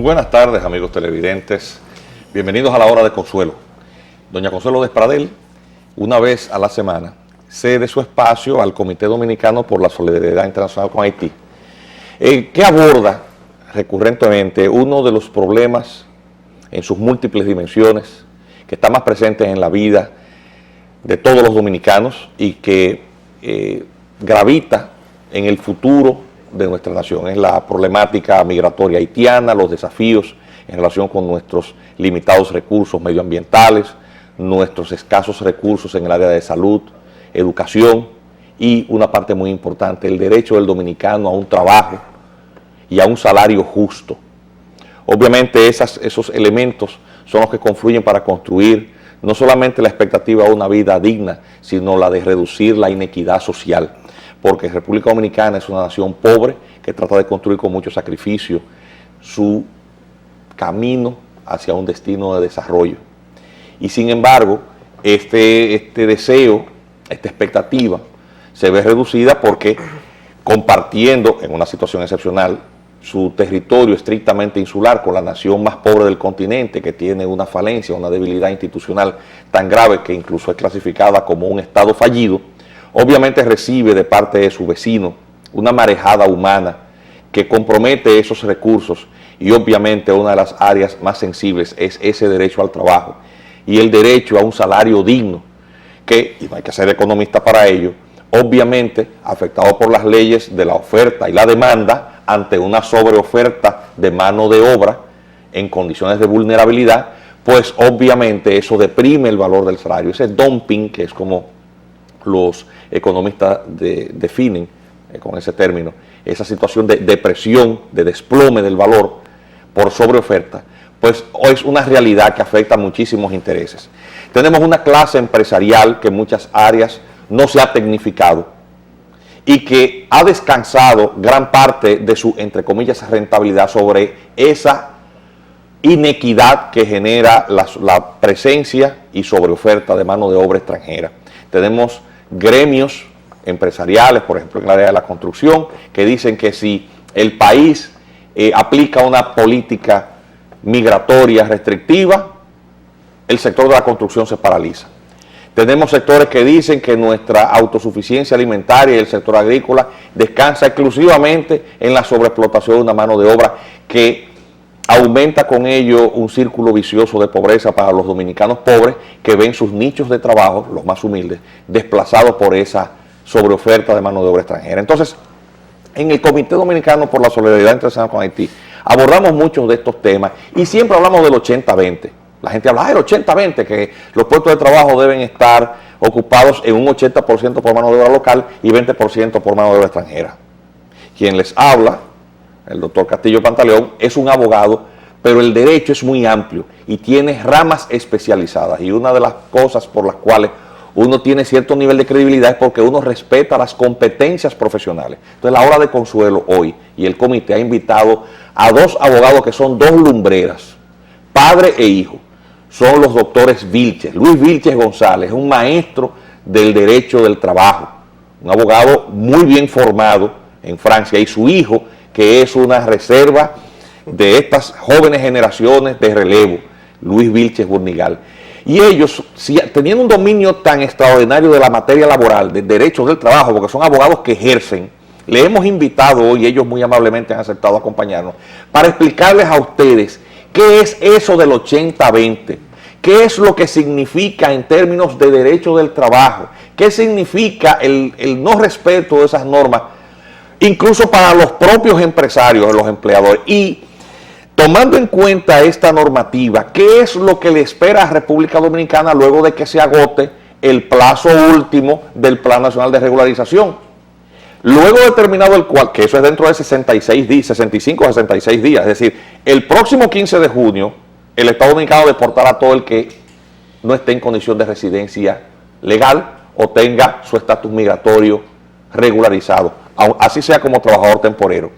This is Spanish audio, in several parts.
buenas tardes, amigos televidentes. Bienvenidos a la Hora de Consuelo. Doña Consuelo Despradel, una vez a la semana, cede su espacio al Comité Dominicano por la Solidaridad Internacional con Haití, que aborda recurrentemente uno de los problemas en sus múltiples dimensiones que está más presentes en la vida de todos los dominicanos y que gravita en el futuro de nuestra nación. Es la problemática migratoria haitiana, los desafíos en relación con nuestros limitados recursos medioambientales, nuestros escasos recursos en el área de salud, educación y una parte muy importante, el derecho del dominicano a un trabajo y a un salario justo. Obviamente esos elementos son los que confluyen para construir no solamente la expectativa de una vida digna, sino la de reducir la inequidad social, porque República Dominicana es una nación pobre que trata de construir con mucho sacrificio su camino hacia un destino de desarrollo. Y sin embargo, este deseo, esta expectativa, se ve reducida porque compartiendo en una situación excepcional su territorio estrictamente insular con la nación más pobre del continente, que tiene una falencia, una debilidad institucional tan grave que incluso es clasificada como un estado fallido, obviamente recibe de parte de su vecino una marejada humana que compromete esos recursos y obviamente una de las áreas más sensibles es ese derecho al trabajo y el derecho a un salario digno, que, y no hay que ser economista para ello, obviamente afectado por las leyes de la oferta y la demanda ante una sobreoferta de mano de obra en condiciones de vulnerabilidad, pues obviamente eso deprime el valor del salario, ese dumping, que es como los economistas definen con ese término, esa situación de depresión, de desplome del valor por sobreoferta, pues es una realidad que afecta a muchísimos intereses. Tenemos una clase empresarial que en muchas áreas no se ha tecnificado y que ha descansado gran parte de su, entre comillas, rentabilidad sobre esa inequidad que genera la presencia y sobreoferta de mano de obra extranjera. Tenemos gremios empresariales, por ejemplo en el área de la construcción, que dicen que si el país aplica una política migratoria restrictiva, el sector de la construcción se paraliza. Tenemos sectores que dicen que nuestra autosuficiencia alimentaria y el sector agrícola descansa exclusivamente en la sobreexplotación de una mano de obra que aumenta con ello un círculo vicioso de pobreza para los dominicanos pobres que ven sus nichos de trabajo, los más humildes, desplazados por esa sobreoferta de mano de obra extranjera. Entonces, en el Comité Dominicano por la Solidaridad Internacional con Haití abordamos muchos de estos temas y siempre hablamos del 80-20. La gente habla del 80-20, que los puestos de trabajo deben estar ocupados en un 80% por mano de obra local y 20% por mano de obra extranjera. Quien les habla, el doctor Castillo Pantaleón, es un abogado, pero el derecho es muy amplio y tiene ramas especializadas. Y una de las cosas por las cuales uno tiene cierto nivel de credibilidad es porque uno respeta las competencias profesionales. Entonces, la Hora de Consuelo hoy y el comité ha invitado a dos abogados que son dos lumbreras, padre e hijo. Son los doctores Vilches. Luis Vilches González es un maestro del derecho del trabajo, un abogado muy bien formado en Francia, y su hijo, que es una reserva de estas jóvenes generaciones de relevo, Luis Vilches Burnigal. Y ellos, teniendo un dominio tan extraordinario de la materia laboral, de derechos del trabajo, porque son abogados que ejercen, le hemos invitado hoy, ellos muy amablemente han aceptado acompañarnos, para explicarles a ustedes qué es eso del 80-20, qué es lo que significa en términos de derecho del trabajo, qué significa el no respeto de esas normas, incluso para los propios empresarios, los empleadores. Y tomando en cuenta esta normativa, ¿qué es lo que le espera a República Dominicana luego de que se agote el plazo último del Plan Nacional de Regularización? Luego de terminado el cual, que eso es dentro de 66 días, 65 a 66 días, es decir, el próximo 15 de junio, el Estado Dominicano deportará a todo el que no esté en condición de residencia legal o tenga su estatus migratorio regularizado, así sea como trabajador temporero.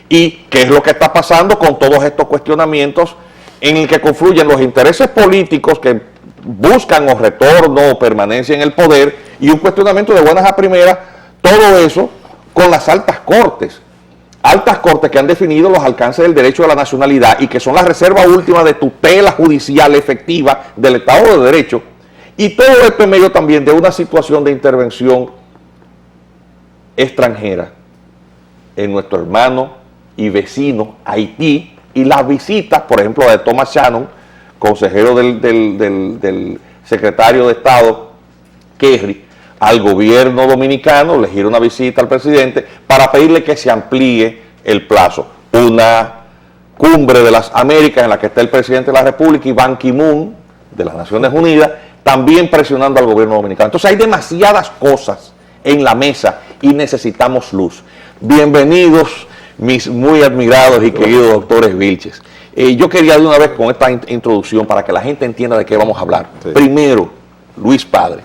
¿Y qué es lo que está pasando con todos estos cuestionamientos en el que confluyen los intereses políticos que buscan o retorno o permanencia en el poder y un cuestionamiento de buenas a primeras, todo eso con las altas cortes? altas cortes que han definido los alcances del derecho a la nacionalidad y que son la reserva última de tutela judicial efectiva del Estado de Derecho, y todo esto en medio también de una situación de intervención extranjera en nuestro hermano y vecino Haití, y las visitas, por ejemplo, de Thomas Shannon, consejero del secretario de Estado Kerry, al gobierno dominicano, le gira una visita al presidente para pedirle que se amplíe el plazo. Una cumbre de las Américas en la que está el presidente de la República y Ban Ki-moon de las Naciones Unidas, también presionando al gobierno dominicano. Entonces hay demasiadas cosas en la mesa y necesitamos luz. Bienvenidos, mis muy admirados y queridos doctores Vilches. Yo quería de una vez con esta introducción para que la gente entienda de qué vamos a hablar. Sí. Primero, Luis Padre,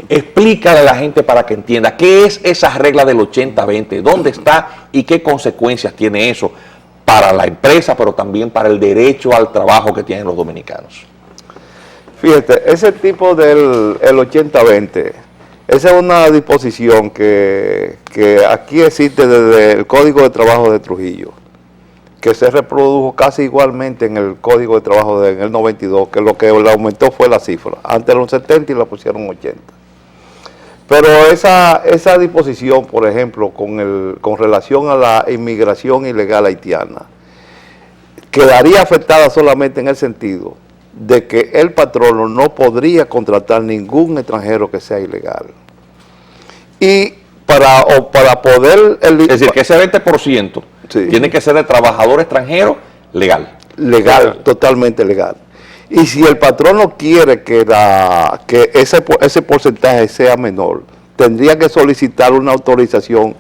explícale a la gente para que entienda qué es esa regla del 80-20, dónde está y qué consecuencias tiene eso para la empresa, pero también para el derecho al trabajo que tienen los dominicanos. Fíjate, ese tipo del 80-20, esa es una disposición que aquí existe desde el Código de Trabajo de Trujillo, que se reprodujo casi igualmente en el Código de Trabajo en el 92, que lo que le aumentó fue la cifra. Antes eran 70 y la pusieron 80. Pero esa disposición, por ejemplo, con relación a la inmigración ilegal haitiana, quedaría afectada solamente en el sentido de que el patrono no podría contratar ningún extranjero que sea ilegal. Y para poder... Es decir, que ese 20% sí, tiene que ser de trabajador extranjero legal. Legal, totalmente legal. Y si el patrono quiere que ese porcentaje sea menor, tendría que solicitar una autorización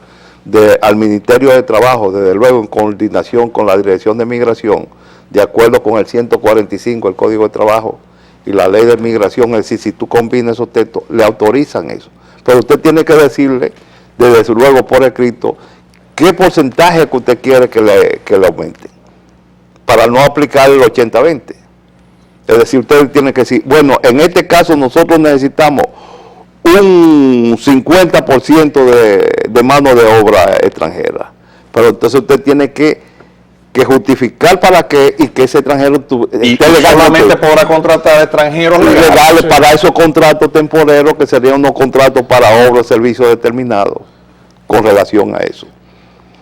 al Ministerio de Trabajo, desde luego en coordinación con la Dirección de Migración, de acuerdo con el 145 del Código de Trabajo y la Ley de Migración. Es decir, si tú combinas esos textos, le autorizan eso. Pero usted tiene que decirle, desde luego por escrito, qué porcentaje que usted quiere que le aumente, para no aplicar el 80-20. Es decir, usted tiene que decir, bueno, en este caso nosotros necesitamos un 50% de mano de obra extranjera. Pero entonces usted tiene que justificar para qué y que ese extranjero solamente podrá contratar extranjeros legales sí, para esos contratos temporeros, que serían unos contratos para obras, servicios determinados con relación a eso.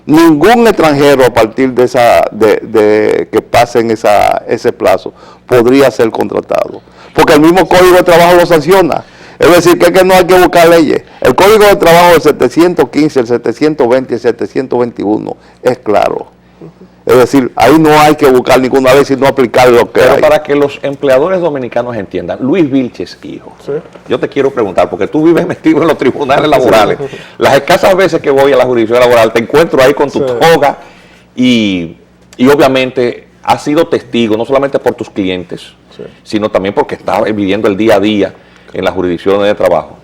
Ningún extranjero a partir de que pasen ese plazo podría ser contratado, porque el mismo Código de Trabajo lo sanciona. Es decir, que no hay que buscar leyes. El Código de Trabajo del 715, el 720 y el 721 es claro. Es decir, ahí no hay que buscar ninguna ley, sino aplicar lo que Pero hay. Para que los empleadores dominicanos entiendan, Luis Vilches, hijo, ¿sí? Yo te quiero preguntar, porque tú vives metido en los tribunales laborales. Sí. Las escasas veces que voy a la jurisdicción laboral, te encuentro ahí con tu toga y obviamente has sido testigo, no solamente por tus clientes, sí, sino también porque estás viviendo el día a día en las jurisdicciones de trabajo.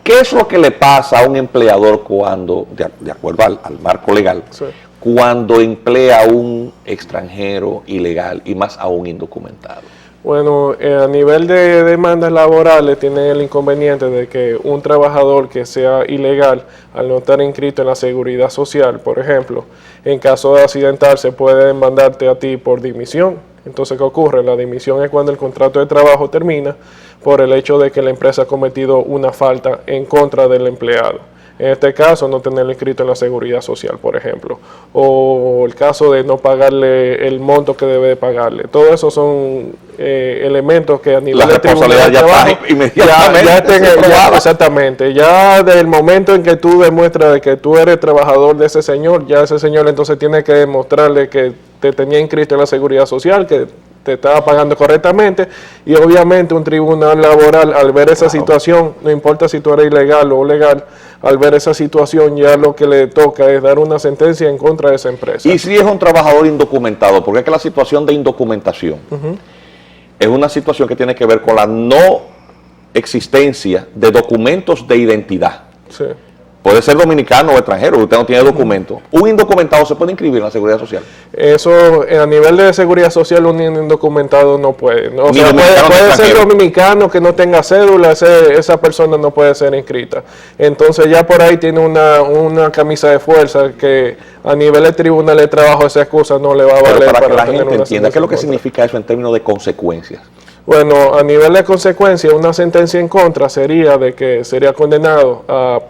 ¿Qué es lo que le pasa a un empleador cuando, de acuerdo al marco legal, sí, cuando emplea a un extranjero ilegal y más a un indocumentado? Bueno, a nivel de demandas laborales tiene el inconveniente de que un trabajador que sea ilegal, al no estar inscrito en la seguridad social, por ejemplo, en caso de accidentarse puede demandarte a ti por dimisión. Entonces, ¿qué ocurre? La dimisión es cuando el contrato de trabajo termina por el hecho de que la empresa ha cometido una falta en contra del empleado. En este caso, no tenerlo inscrito en la seguridad social, por ejemplo. O el caso de no pagarle el monto que debe de pagarle. Todo eso son elementos que a nivel de tribunal de trabajo exactamente. Ya desde el momento en que tú demuestras de que tú eres trabajador de ese señor, ya ese señor entonces tiene que demostrarle que te tenía inscrito en la seguridad social, que te estaba pagando correctamente, y obviamente un tribunal laboral al ver esa situación, no importa si tú eres ilegal o legal, al ver esa situación ya lo que le toca es dar una sentencia en contra de esa empresa. Y si es un trabajador indocumentado, porque es que la situación de indocumentación es una situación que tiene que ver con la no existencia de documentos de identidad. Sí. puede ser dominicano o extranjero, usted no tiene documento, un indocumentado se puede inscribir en la Seguridad Social. Eso, a nivel de seguridad social, un indocumentado no puede. ¿No? O Ni sea, dominicano puede ni ser extranjero. dominicano que no tenga cédula, esa persona no puede ser inscrita. Entonces ya por ahí tiene una camisa de fuerza que a nivel de tribunal de trabajo esa excusa no le va a Pero valer para que la tener gente una entienda, ¿qué es lo que sentencia en contra. significa eso en términos de consecuencias? Bueno, a nivel de consecuencia, una sentencia en contra sería de que sería condenado a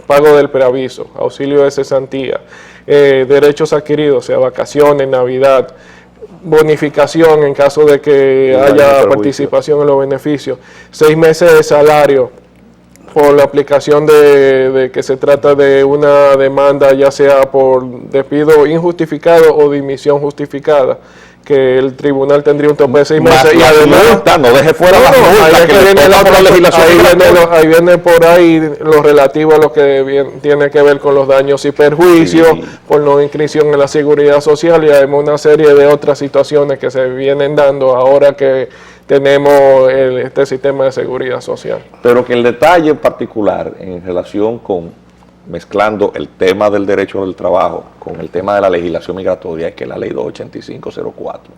pago del preaviso, auxilio de cesantía, derechos adquiridos, o sea, vacaciones, Navidad, bonificación en caso de que haya participación en los beneficios, 6 meses de salario por la aplicación de que se trata de una demanda, ya sea por despido injustificado o dimisión justificada, que el tribunal tendría un tope de 6 Más meses y las además multas, no deje fuera las ahí multas es que que le viene toca la por la otra- legislación migratoria. ahí viene por ahí lo relativo a lo que tiene que ver con los daños y perjuicios, Sí. por no inscripción en la seguridad social y además una serie de otras situaciones que se vienen dando ahora que tenemos este sistema de seguridad social. Pero que el detalle en particular en relación con mezclando el tema del derecho del trabajo con el tema de la legislación migratoria es que la ley 28504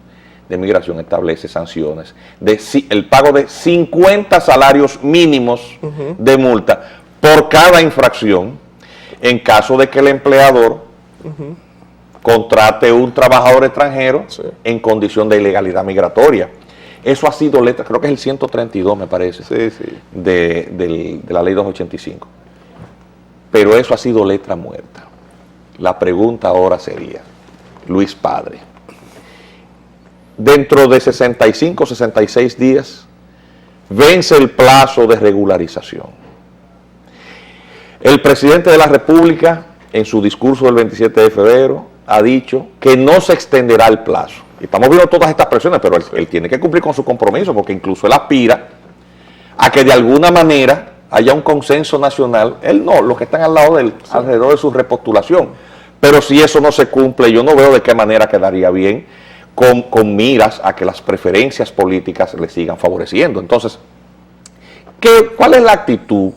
de migración establece sanciones de el pago de 50 salarios mínimos de multa por cada infracción en caso de que el empleador contrate un trabajador extranjero Sí. en condición de ilegalidad migratoria. Eso ha sido letra, creo que es el 132 me parece, de la ley 285. Pero eso ha sido letra muerta. La pregunta ahora sería, Luis Padre, dentro de 65, 66 días, vence el plazo de regularización. El presidente de la República, en su discurso del 27 de febrero, ha dicho que no se extenderá el plazo. Y estamos viendo todas estas presiones, pero él tiene que cumplir con su compromiso, porque incluso él aspira a que de alguna manera haya un consenso nacional. Él no, los que están al lado de él, alrededor de su repostulación. Pero si eso no se cumple, yo no veo de qué manera quedaría bien con miras a que las preferencias políticas le sigan favoreciendo. Entonces, ¿cuál es la actitud?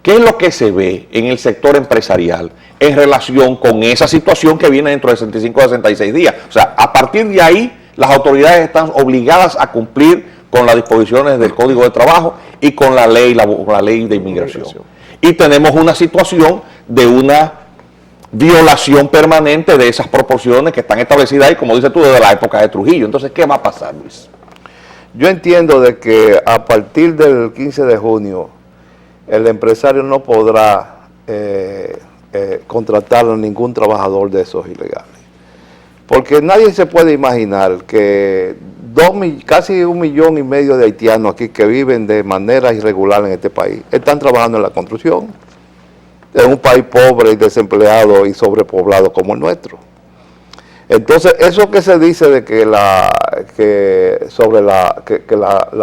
¿Qué es lo que se ve en el sector empresarial en relación con esa situación que viene dentro de 65 a 66 días? O sea, a partir de ahí, las autoridades están obligadas a cumplir con las disposiciones del Código de Trabajo y con la ley de inmigración. Y tenemos una situación de una violación permanente de esas proporciones que están establecidas ahí, como dices tú, desde la época de Trujillo. Entonces, ¿qué va a pasar, Luis? Yo entiendo de que a partir del 15 de junio el empresario no podrá contratar a ningún trabajador de esos ilegales. Porque nadie se puede imaginar que casi 1,5 millones de haitianos aquí que viven de manera irregular en este país están trabajando en la construcción, en un país pobre y desempleado y sobrepoblado como el nuestro. Entonces, eso que se dice de que la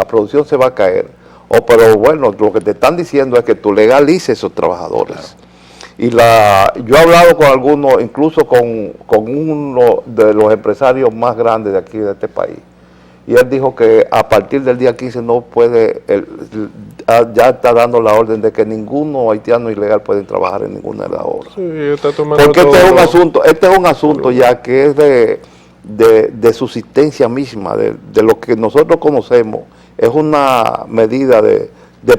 producción se va a caer, pero bueno, lo que te están diciendo es que tú legalices esos trabajadores. Claro. Y yo he hablado con algunos, incluso con uno de los empresarios más grandes de aquí, de este país, y él dijo que a partir del día 15 no puede, ya está dando la orden de que ninguno haitiano ilegal puede trabajar en ninguna de las obras. Sí, está tomando porque este es un asunto ya que es de subsistencia misma, de lo que nosotros conocemos, es una medida de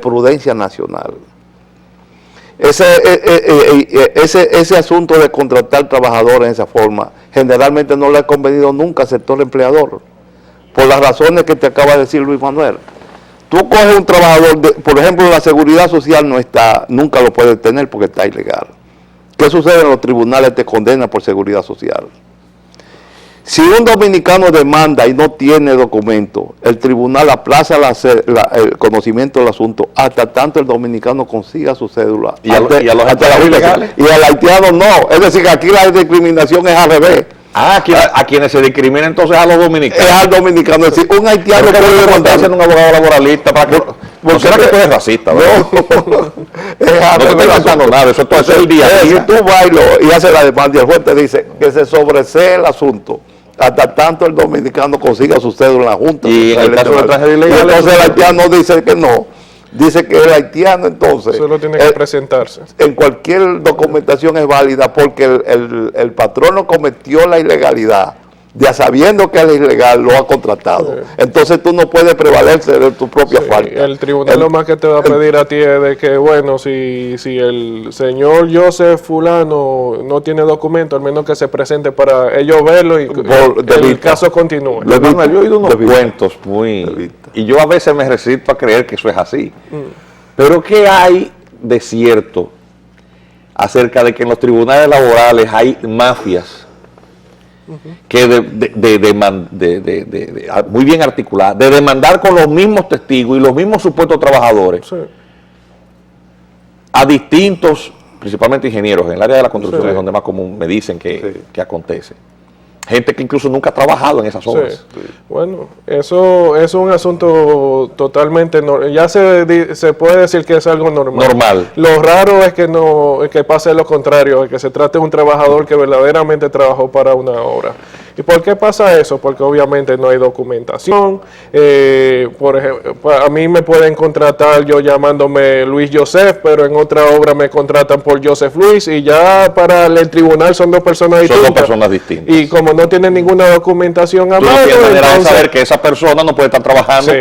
prudencia nacional. Ese asunto de contratar trabajadores en esa forma generalmente no le ha convenido nunca al sector empleador, por las razones que te acaba de decir Luis Manuel. Tú coges un trabajador, por ejemplo, la seguridad social nunca lo puedes tener porque está ilegal. ¿Qué sucede en los tribunales? Te condenan por seguridad social. Si un dominicano demanda y no tiene documento, el tribunal aplaza el conocimiento del asunto hasta tanto el dominicano consiga su cédula. ¿Y a los haitianos ilegales? Y al haitiano no. Es decir, que aquí la discriminación es al revés. A quienes se discriminan entonces a los dominicanos. Es al dominicano. Es decir, un haitiano puede demandar siendo un abogado laboralista para que... ¿No será que tú eres racista? No, no te estoy inventando nada, eso es el día a día. Si tú vas y haces la demanda y el juez te dice que se sobresee el asunto hasta tanto el dominicano consiga su cédula en la Junta. Y en el caso de extranjeros ilegales, entonces el haitiano dice que no. dice que el haitiano entonces Solo tiene que presentarse. en cualquier documentación es válida porque el patrono cometió la ilegalidad, ya sabiendo que es ilegal, lo ha contratado. Sí. Entonces tú no puedes prevalecer de tu propia Sí, falta. el tribunal lo más que te va a pedir a ti es de que, bueno, si el señor Joseph fulano no tiene documento, al menos que se presente para ellos verlo y el caso continúe. Manuel, yo he oído unos De vista. cuentos muy... De vista. Y yo a veces me resisto a creer que eso es así. Pero ¿qué hay de cierto acerca de que en los tribunales laborales hay mafias que muy bien articuladas, de demandar con los mismos testigos y los mismos supuestos trabajadores Sí. a distintos, principalmente ingenieros, en el área de la construcción Sí. es donde más común me dicen que Sí. acontece. Gente que incluso nunca ha trabajado en esas obras. Sí. Bueno, eso es un asunto totalmente ya se puede decir que es algo normal. Normal. Lo raro es que no que pase lo contrario, es que se trate de un trabajador que verdaderamente trabajó para una obra. ¿Y por qué pasa eso? Porque obviamente no hay documentación. Por ejemplo, a mí me pueden contratar yo llamándome Luis Joseph, pero en otra obra me contratan por Joseph Luis y ya para el tribunal son dos personas Son distintas. dos personas distintas. Y como no tienen ninguna documentación a Tú no mano, tienes manera de entonces- saber que esa persona no puede estar trabajando Sí.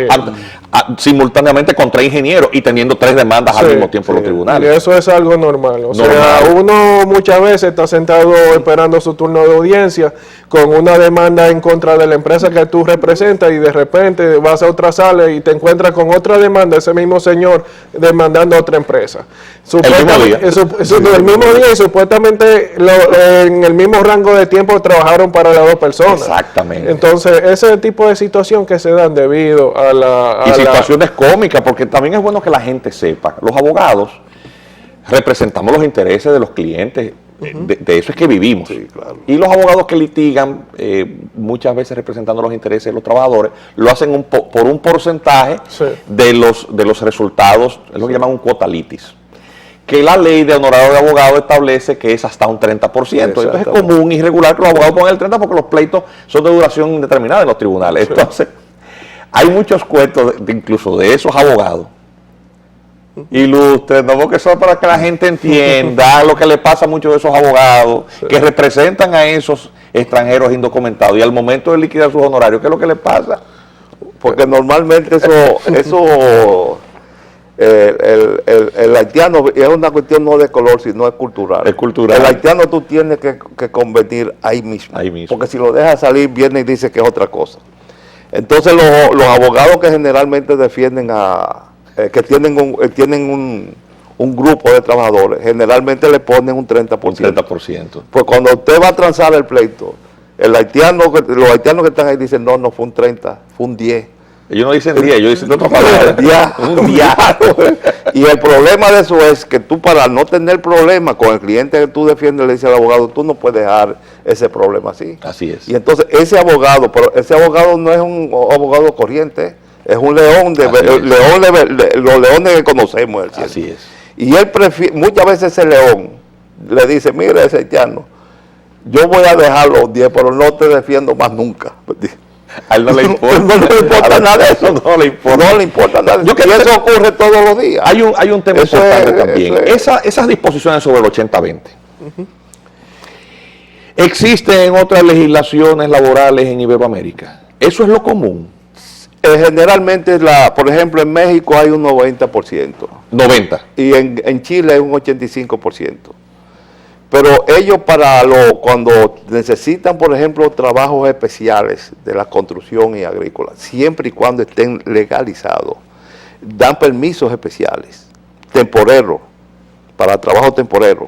simultáneamente con 3 ingenieros y teniendo 3 demandas al Sí, mismo tiempo en los Y tribunales. eso es algo normal. O sea, Normal. uno muchas veces está sentado esperando su turno de audiencia con una demanda en contra de la empresa que tú representas y de repente vas a otra sala y te encuentras con otra demanda, ese mismo señor demandando a otra empresa. mismo día. El mismo día y supuestamente en el mismo rango de tiempo trabajaron para las dos personas. Exactamente. Entonces, ese tipo de situación que se dan debido a la... Y situaciones cómicas, porque también es bueno que la gente sepa. Los abogados representamos los intereses de los clientes, de eso es que vivimos. Sí, claro. Y los abogados que litigan, muchas veces representando los intereses de los trabajadores, lo hacen por un porcentaje Sí. de los resultados, es lo que llaman un quota litis. Que la ley de honorario de abogado establece que es hasta un 30%. Entonces es común y regular que los abogados pongan el 30% porque los pleitos son de duración indeterminada en los tribunales. Entonces, hay muchos cuentos incluso de esos abogados. Ilustres, no, porque eso es para que la gente entienda lo que le pasa a muchos de esos abogados que representan a esos extranjeros indocumentados y al momento de liquidar sus honorarios, ¿qué es lo que le pasa? Porque normalmente el haitiano es una cuestión no de color, sino es cultural. Es cultural. El haitiano tú tienes que convertir ahí mismo. Ahí mismo. Porque si lo dejas salir, viene y dice que es otra cosa. Entonces los abogados que generalmente defienden que tienen un grupo de trabajadores, generalmente le ponen un 30%. 30%. Pues cuando usted va a transar el pleito, los haitianos que están ahí dicen, no fue un 30, fue un 10. Ellos no dicen día, ellos dicen de otra palabra. Un día. Y el problema de eso es que tú, para no tener problema con el cliente que tú defiendes, le dice al abogado, tú no puedes dejar ese problema así. Así es. Y entonces ese abogado no es un abogado corriente, es un león Así es. los leones que conocemos. ¿Entiendes? Así es. Y él muchas veces ese león le dice, mira ese haitiano, yo voy a dejar los 10, pero no te defiendo más nunca. A él no le importa. No le importa nada de eso. No le importa. No le importa nada. Yo Y creo eso ocurre todos los días. Hay un tema Eso importante es- también. eso es. Esas disposiciones sobre el 80-20 existen en otras legislaciones laborales en Iberoamérica. Eso es lo común. Generalmente, por ejemplo, en México hay un 90%. 90. Y en Chile hay un 85%. Pero ellos cuando necesitan, por ejemplo, trabajos especiales de la construcción y agrícola, siempre y cuando estén legalizados, dan permisos especiales, temporeros, para trabajo temporero,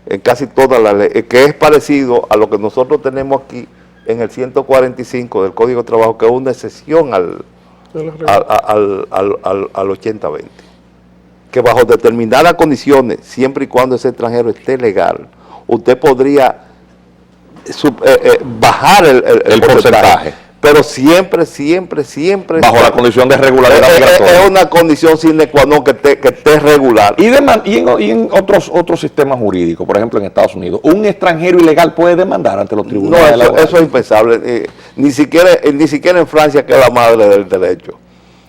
en casi todas las leyes, que es parecido a lo que nosotros tenemos aquí en el 145 del Código de Trabajo, que es una excepción al 80-20. Que bajo determinadas condiciones, siempre y cuando ese extranjero esté legal, usted podría bajar el porcentaje. Pero siempre Bajo la condición de regularidad migratoria. es una condición sine qua non que esté regular. Y en otros sistemas jurídicos, por ejemplo en Estados Unidos, un extranjero ilegal puede demandar ante los No, tribunales laborales. eso es impensable. Ni siquiera en Francia, que es la madre del derecho.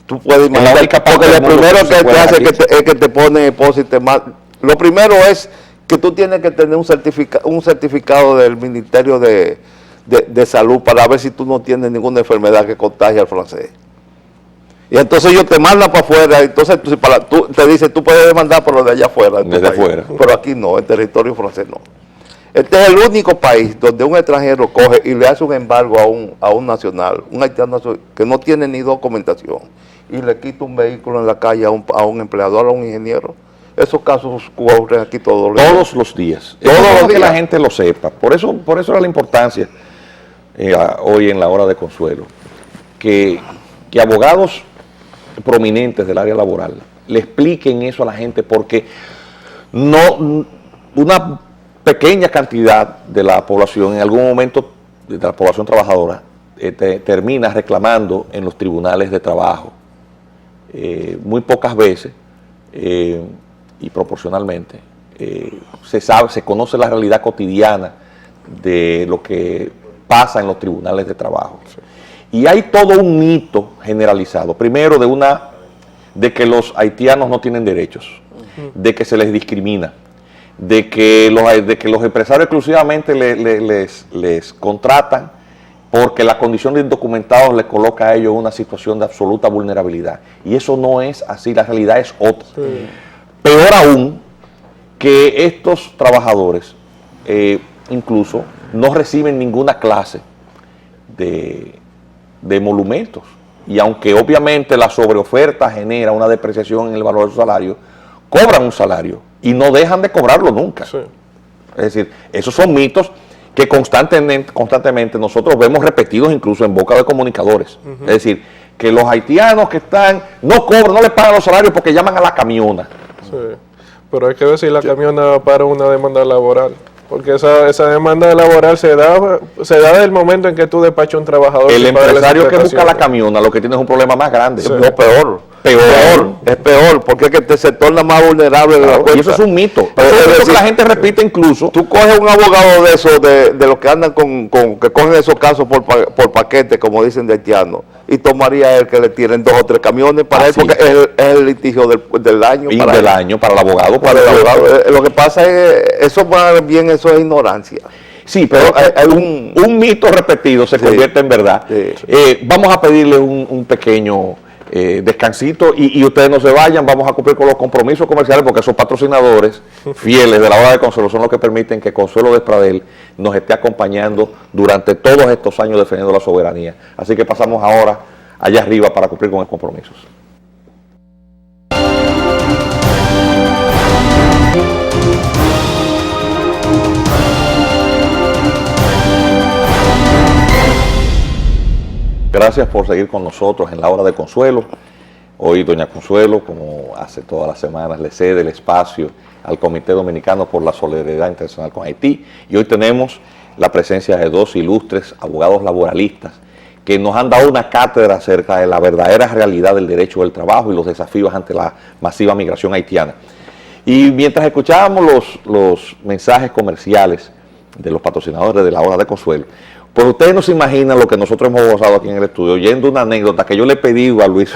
tú puedes la imaginar, única parte porque lo del mundo primero que se que te puede hace aquí. es que te pone pósito más. Lo primero es que tú tienes que tener un certificado del Ministerio de Salud para ver si tú no tienes ninguna enfermedad que contagie al francés. Y entonces ellos te mandan para afuera, entonces tú te dicen, tú puedes demandar por lo de allá afuera. de tu Desde país. afuera. Pero aquí no, en territorio francés no. Este es el único país donde un extranjero coge y le hace un embargo a un nacional, un haitiano que no tiene ni documentación, y le quita un vehículo en la calle a un empleador, a un ingeniero. Esos casos ocurren aquí todos los días. Todos los días. Todos Es los bueno que la días. gente lo sepa. Por eso era la importancia hoy en la hora de consuelo, que abogados prominentes del área laboral le expliquen eso a la gente, porque no una pequeña cantidad de la población, en algún momento, de la población trabajadora, termina reclamando en los tribunales de trabajo. Muy pocas veces, y proporcionalmente, se conoce la realidad cotidiana de lo que pasa en los tribunales de trabajo. Y hay todo un mito generalizado, primero de que los haitianos no tienen derechos, de que se les discrimina, de que los empresarios exclusivamente les contratan porque la condición de indocumentados les coloca a ellos en una situación de absoluta vulnerabilidad. Y eso no es así, la realidad es otra. Sí. Peor aún, que estos trabajadores incluso no reciben ninguna clase de emolumentos. Y aunque obviamente la sobreoferta genera una depreciación en el valor de su salario, cobran un salario y no dejan de cobrarlo nunca. Sí. Es decir, esos son mitos que constantemente nosotros vemos repetidos incluso en boca de comunicadores. Es decir, que los haitianos que están, no cobran, no les pagan los salarios porque llaman a la camiona. Sí, pero hay que ver si la camiona para una demanda laboral. Porque esa demanda laboral se da desde el momento en que tú despachas a un trabajador. El empresario que busca la camiona lo que tiene es un problema más grande. Sí. No, es peor, porque es que se torna más vulnerable. Claro, y eso es un mito. Eso es lo que la gente repite incluso. Tú coges un abogado de esos, de los que andan que cogen esos casos por paquete, como dicen de haitianos, y tomaría él que le tiren 2 o 3 camiones para él, porque es el litigio del año. Y del año, para el abogado. Para el abogado. Lo que pasa es, eso es ignorancia. Sí, pero hay un mito repetido se convierte en verdad. Sí. Vamos a pedirle un pequeño descansito y ustedes no se vayan. Vamos a cumplir con los compromisos comerciales, porque esos patrocinadores fieles de la hora de Consuelo son los que permiten que Consuelo Despradel nos esté acompañando durante todos estos años defendiendo la soberanía. Así que pasamos ahora allá arriba para cumplir con los compromisos. Gracias por seguir con nosotros en la hora de Consuelo. Hoy doña Consuelo, como hace todas las semanas, le cede el espacio al Comité Dominicano por la Solidaridad Internacional con Haití. Y hoy tenemos la presencia de 2 ilustres abogados laboralistas que nos han dado una cátedra acerca de la verdadera realidad del derecho del trabajo y los desafíos ante la masiva migración haitiana. Y mientras escuchábamos los mensajes comerciales de los patrocinadores de la hora de Consuelo, pues ustedes no se imaginan lo que nosotros hemos gozado aquí en el estudio, oyendo una anécdota que yo le he pedido a Luis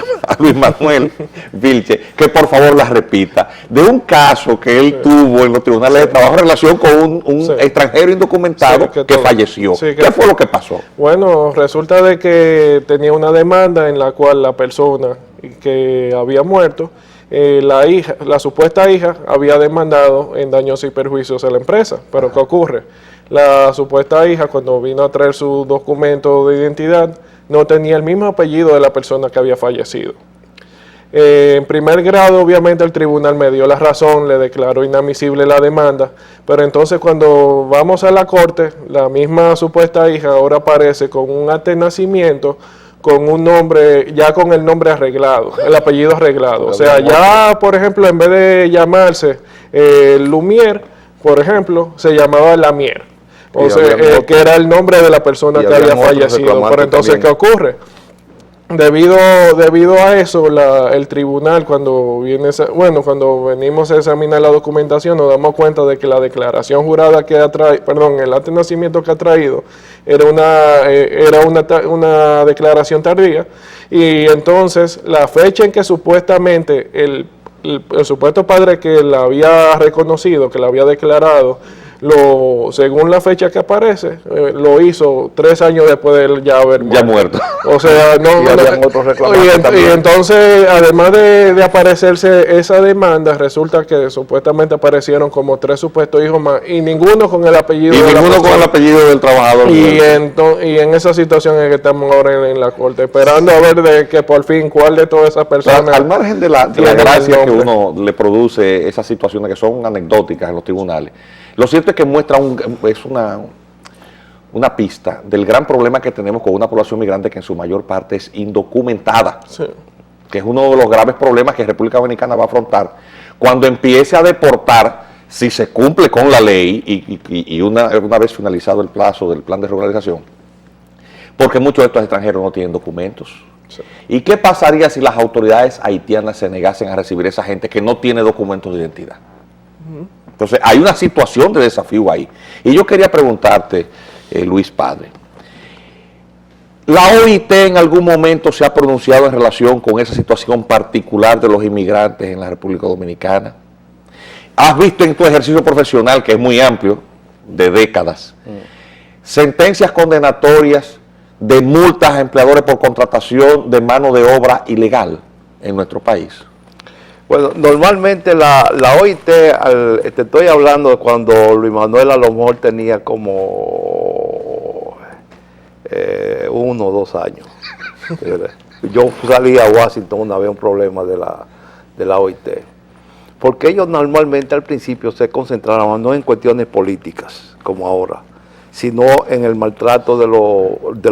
Manuel Vilche que por favor la repita, de un caso que él tuvo en los tribunales de trabajo en relación con un extranjero indocumentado que falleció. ¿Qué fue lo que pasó? Bueno, resulta de que tenía una demanda en la cual la persona que había muerto, la supuesta hija había demandado en daños y perjuicios a la empresa. Pero ¿qué ocurre? La supuesta hija, cuando vino a traer su documento de identidad, no tenía el mismo apellido de la persona que había fallecido. En primer grado, obviamente, el tribunal me dio la razón, le declaró inadmisible la demanda, pero entonces cuando vamos a la corte, la misma supuesta hija ahora aparece con un acta de nacimiento, con un nombre, ya con el nombre arreglado, el apellido arreglado. O sea, ya, por ejemplo, en vez de llamarse Lumière, por ejemplo, se llamaba Lamier. Que era el nombre de la persona que había fallecido. Pero entonces, ¿qué ocurre? debido a eso, el tribunal cuando cuando venimos a examinar la documentación nos damos cuenta de que la declaración jurada que el acta de nacimiento que ha traído era una declaración tardía, y entonces la fecha en que supuestamente el supuesto padre que la había reconocido, que la había declarado, según la fecha que aparece, lo hizo 3 años después de él ya haber muerto. O sea, y entonces, además de aparecerse esa demanda, resulta que supuestamente aparecieron como 3 supuestos hijos más, y ninguno con el apellido del trabajador. Y en esa situación es que estamos ahora en la corte, esperando a ver de que por fin cuál de todas esas personas... Al margen de la gracia que uno le produce esas situaciones que son anecdóticas en los tribunales, lo cierto es que muestra una pista del gran problema que tenemos con una población migrante que en su mayor parte es indocumentada, Sí. que es uno de los graves problemas que República Dominicana va a afrontar cuando empiece a deportar, si se cumple con la ley y una vez finalizado el plazo del plan de regularización, porque muchos de estos extranjeros no tienen documentos. Sí. ¿Y qué pasaría si las autoridades haitianas se negasen a recibir a esa gente que no tiene documentos de identidad? Entonces, hay una situación de desafío ahí. Y yo quería preguntarte, Luis Padre, ¿la OIT en algún momento se ha pronunciado en relación con esa situación particular de los inmigrantes en la República Dominicana? ¿Has visto en tu ejercicio profesional, que es muy amplio, de décadas, sentencias condenatorias de multas a empleadores por contratación de mano de obra ilegal en nuestro país? Bueno, normalmente la OIT, te estoy hablando de cuando Luis Manuel a lo mejor tenía como 1 o 2 años. Yo salí a Washington una vez, un problema de la OIT. Porque ellos normalmente al principio se concentraban no en cuestiones políticas, como ahora, sino en el maltrato de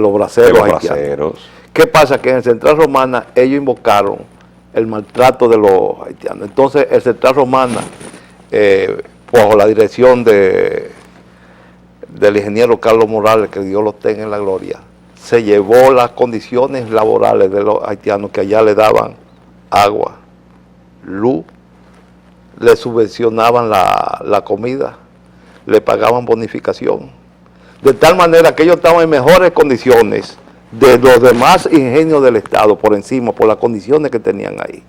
los braceros haitianos. ¿Qué pasa? Que en el Central Romana ellos invocaron el maltrato de los haitianos. Entonces el Central Romana, bajo la dirección del ingeniero Carlos Morales, que Dios lo tenga en la gloria, se llevó las condiciones laborales de los haitianos, que allá le daban agua, luz, le subvencionaban la comida, le pagaban bonificación, de tal manera que ellos estaban en mejores condiciones de los demás ingenios del Estado, por encima, por las condiciones que tenían ahí.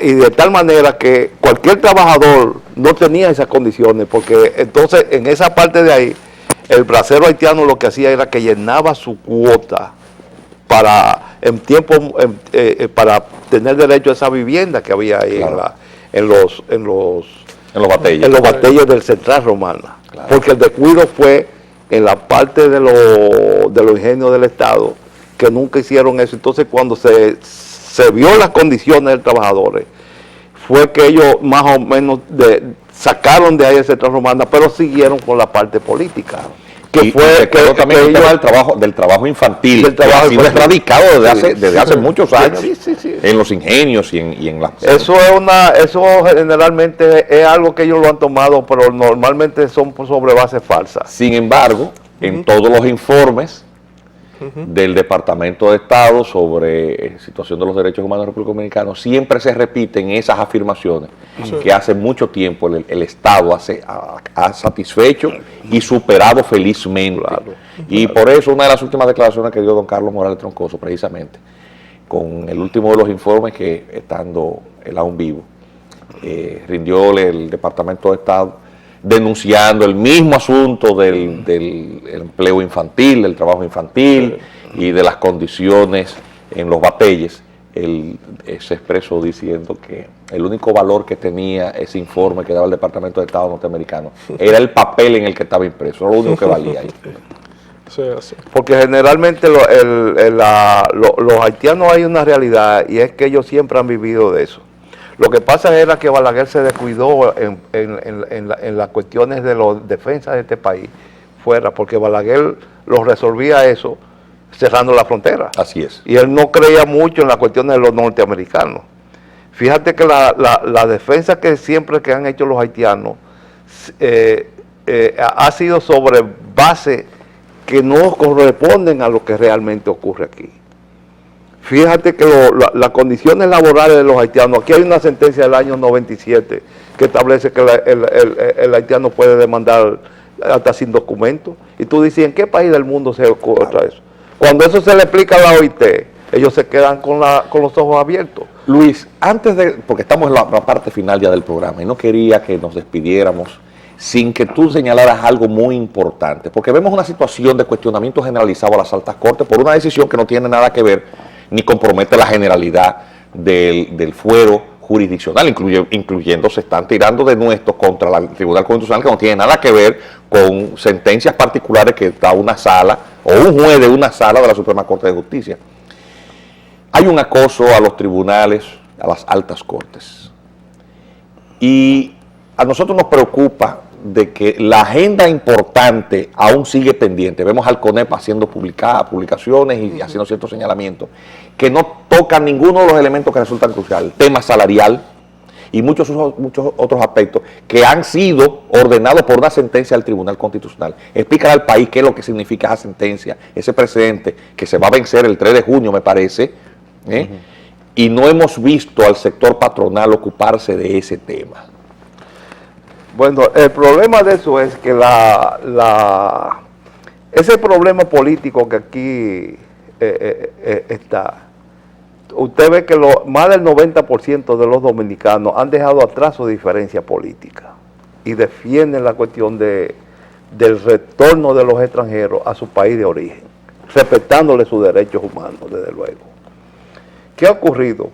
Y de tal manera que cualquier trabajador no tenía esas condiciones, porque entonces en esa parte de ahí, el bracero haitiano lo que hacía era que llenaba su cuota para para tener derecho a esa vivienda que había ahí, claro, en los batalles del Central Romana. Claro. Porque el descuido fue en la parte de los ingenios del Estado, que nunca hicieron eso. Entonces, cuando se vio las condiciones del trabajador, fue que ellos más o menos sacaron de ahí el Central Romana, pero siguieron con la parte política. Que fue también el tema del trabajo infantil, que ha sido erradicado desde hace muchos años, en los ingenios y en las... Eso generalmente es algo que ellos lo han tomado, pero normalmente son sobre base falsa. Sin embargo, en todos los informes del Departamento de Estado sobre situación de los derechos humanos en la República Dominicana, siempre se repiten esas afirmaciones que hace mucho tiempo el Estado ha satisfecho y superado felizmente. Claro. Y por eso una de las últimas declaraciones que dio don Carlos Morales Troncoso, precisamente, con el último de los informes que, estando él aún vivo, rindió el Departamento de Estado, denunciando el mismo asunto del empleo infantil, del trabajo infantil y de las condiciones en los batalles. Él se expresó diciendo que el único valor que tenía ese informe que daba el Departamento de Estado norteamericano era el papel en el que estaba impreso, era lo único que valía ahí. Sí, sí. Porque generalmente los haitianos, hay una realidad, y es que ellos siempre han vivido de eso. Lo que pasa era que Balaguer se descuidó en las cuestiones de la defensa de este país fuera, porque Balaguer lo resolvía eso cerrando la frontera. Así es. Y él no creía mucho en las cuestiones de los norteamericanos. Fíjate que la defensa que siempre que han hecho los haitianos ha sido sobre base que no corresponden a lo que realmente ocurre aquí. Fíjate que las condiciones laborales de los haitianos, aquí hay una sentencia del año 97 que establece que el haitiano puede demandar hasta sin documento. Y tú dices, ¿en qué país del mundo se ocurre eso? Cuando eso se le explica a la OIT, ellos se quedan con los ojos abiertos. Luis, antes de, porque estamos en la parte final ya del programa y no quería que nos despidiéramos sin que tú señalaras algo muy importante, porque vemos una situación de cuestionamiento generalizado a las altas cortes por una decisión que no tiene nada que ver ni compromete la generalidad del fuero jurisdiccional, incluyendo se están tirando de nuestros contra el Tribunal Constitucional, que no tiene nada que ver con sentencias particulares que da una sala o un juez de una sala de la Suprema Corte de Justicia. Hay un acoso a los tribunales, a las altas cortes, y a nosotros nos preocupa de que la agenda importante aún sigue pendiente. Vemos al CONEP haciendo publicaciones y haciendo ciertos señalamientos que no tocan ninguno de los elementos que resultan cruciales. Tema salarial y muchos otros aspectos que han sido ordenados por una sentencia del Tribunal Constitucional. Explícale al país qué es lo que significa esa sentencia, ese precedente que se va a vencer el 3 de junio, me parece, y no hemos visto al sector patronal ocuparse de ese tema. Bueno, el problema de eso es que ese problema político que aquí está, usted ve que más del 90% de los dominicanos han dejado atrás su diferencia política y defienden la cuestión del retorno de los extranjeros a su país de origen, respetándole sus derechos humanos, desde luego. ¿Qué ha ocurrido?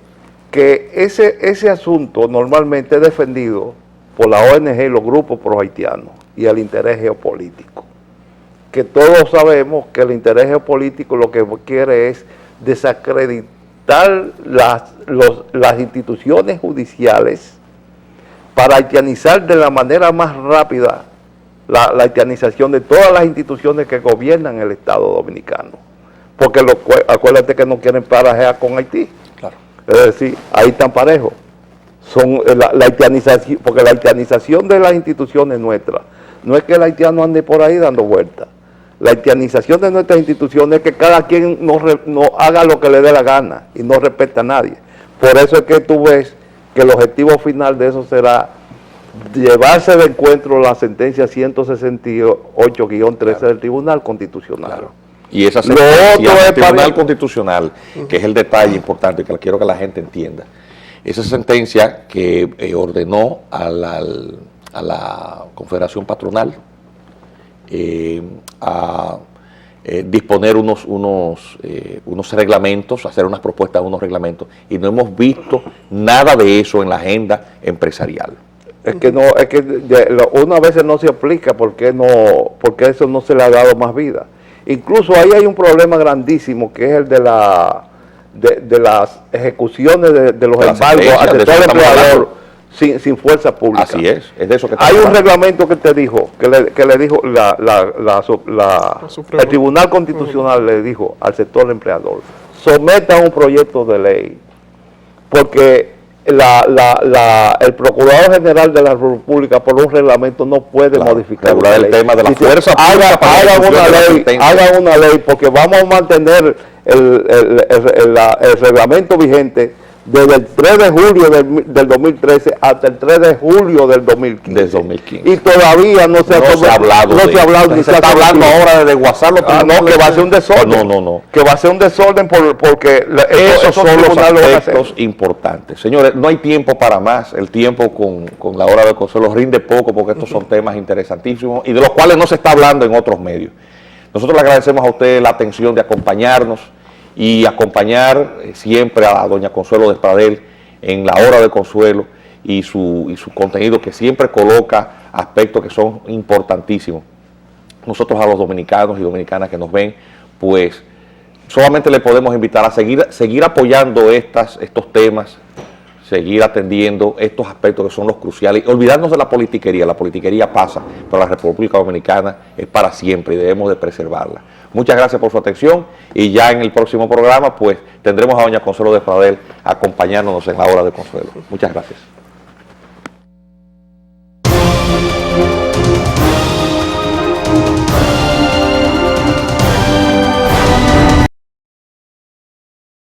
Que ese asunto normalmente es defendido por la ONG y los grupos pro-haitianos y el interés geopolítico. Que todos sabemos que el interés geopolítico lo que quiere es desacreditar las instituciones judiciales para haitianizar de la manera más rápida la haitianización de todas las instituciones que gobiernan el Estado dominicano. Porque acuérdate que no quieren parajear con Haití. Claro. Es decir, ahí están parejos. Son la haitianización, porque la haitianización de las instituciones nuestras no es que el haitiano ande por ahí dando vueltas. La haitianización de nuestras instituciones es que cada quien no haga lo que le dé la gana y no respeta a nadie. Por eso es que tú ves que el objetivo final de eso será llevarse de encuentro la sentencia 168-13 del Tribunal Constitucional. Claro. Y esa sentencia del Tribunal Constitucional, que es el detalle importante que quiero que la gente entienda, esa sentencia que ordenó a la Confederación Patronal a disponer unos reglamentos, hacer unas propuestas de unos reglamentos, y no hemos visto nada de eso en la agenda empresarial. Es que una vez no se aplica porque eso no se le ha dado más vida. Incluso ahí hay un problema grandísimo que es el de las ejecuciones de los embargos al sector empleador sin fuerza pública. Así es de eso que hay un reglamento que te dijo, que le dijo el Tribunal Constitucional le dijo al sector empleador, someta un proyecto de ley, porque el Procurador General de la República por un reglamento no puede modificar el tema de la fuerza pública. Hagan una ley porque vamos a mantener el reglamento vigente desde el 3 de julio del 2013 hasta el 3 de julio del 2015. Y todavía no se ha hablado ni se está hablando ahora de desguazarlo. No, que va a ser un desorden. No. Que va a ser un desorden porque esos son los aspectos importantes. Señores, no hay tiempo para más. El tiempo con la hora de Consuelo rinde poco porque estos son temas interesantísimos y de los cuales no se está hablando en otros medios. Nosotros le agradecemos a usted la atención de acompañarnos y acompañar siempre a doña Consuelo Despradel en la hora de Consuelo y su contenido que siempre coloca aspectos que son importantísimos. Nosotros a los dominicanos y dominicanas que nos ven, pues solamente le podemos invitar a seguir apoyando estos temas, seguir atendiendo estos aspectos que son los cruciales, olvidarnos de la politiquería pasa, pero la República Dominicana es para siempre y debemos de preservarla. Muchas gracias por su atención y ya en el próximo programa pues tendremos a doña Consuelo Despradel acompañándonos en la hora de Consuelo. Muchas gracias.